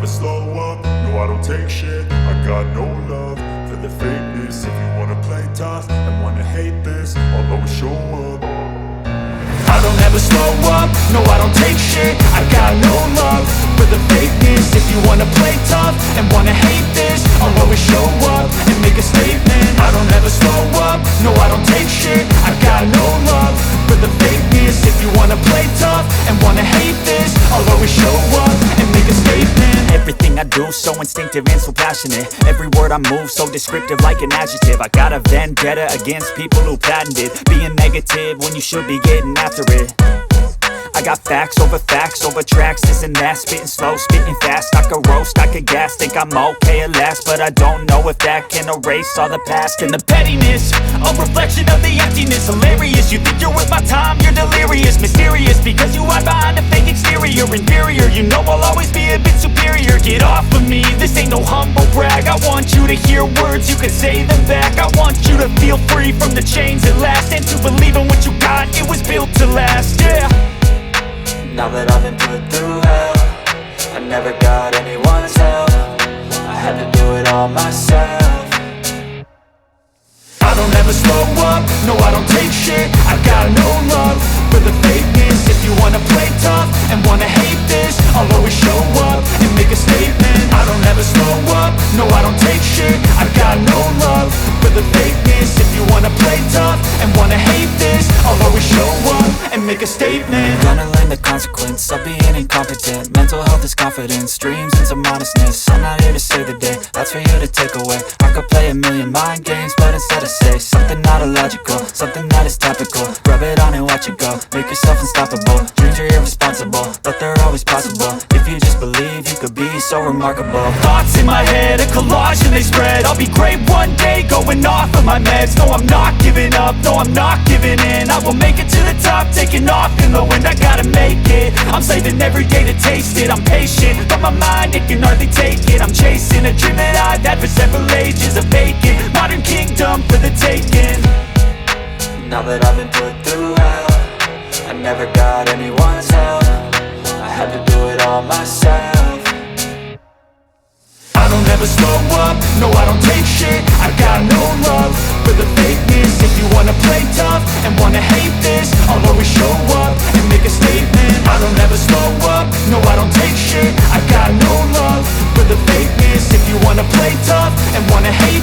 slow up, no I don't take shit. I got no love for the fakeness. If you wanna play tough and wanna hate this, I'll always show up. I don't ever slow up, no I don't take shit. I got no love for the fakeness. If you wanna play tough and wanna hate this, I'll always show up and make a statement. I don't ever slow up, no I don't take shit. I got no love for the fakeness. If you wanna play tough and wanna hate this, I'll always show up and make a statement. Everything I do so instinctive and so passionate. Every word I move so descriptive like an adjective. I got a vendetta against people who patented being negative when you should be getting after it. I got facts over tracks, this and that. Spitting slow, spitting fast. I could roast, I could gas. Think I'm okay at last, but I don't know if that can erase all the past. And the pettiness, a reflection of the emptiness. Hilarious, you think you're worth my time, you're delirious. Mysterious, because you hide behind a fake exterior. Inferior, you know I'll always be a bit superior. Get off of me, this ain't no humble brag. I want you to hear words, you can say them back. I want you to feel free from the chains at last, and to believe in what you got, it was built to last, yeah. Now that I've been put through hell, I never got anyone's help. I had to do it all myself. I don't ever slow up, no I don't take shit. I got no love for the fakeness. If you wanna play tough and wanna hate this, I'll always show up and make a statement. I don't ever slow up, no I don't take shit. I got no love for the fakeness. If you wanna play tough and wanna hate this, I'll always show up and make a statement. Gonna learn the consequence of being incompetent. Mental health is confidence, dreams and some honestness. I'm not here to save the day, that's for you to take away. I could play a million mind games, but instead I say something not illogical, something that is topical. Rub it on and watch it go, make yourself unstoppable. Dreams are irresponsible, but they're always possible. If you just believe, you could be so remarkable. Thoughts in my head, a collage and they spread. I'll be great one day, going off of my meds. No, I'm not giving up, no, I'm not giving in. I will make it to the top, taking off in the wind. I gotta make it, I'm saving every day to taste it. I'm patient, but my mind, it can hardly take it. I'm chasing a dream that I've had for several ages. A vacant, modern kingdom for the taking. Now that I've been put through hell, I never got anyone's help. I had to do it all myself. I don't ever slow up, no I don't take shit. I got no love for the fakeness. If you wanna play tough and wanna hate this, I'll always show up and make a statement. I don't ever slow up, no I don't take shit. I got no love for the fakeness. If you wanna play tough and wanna hate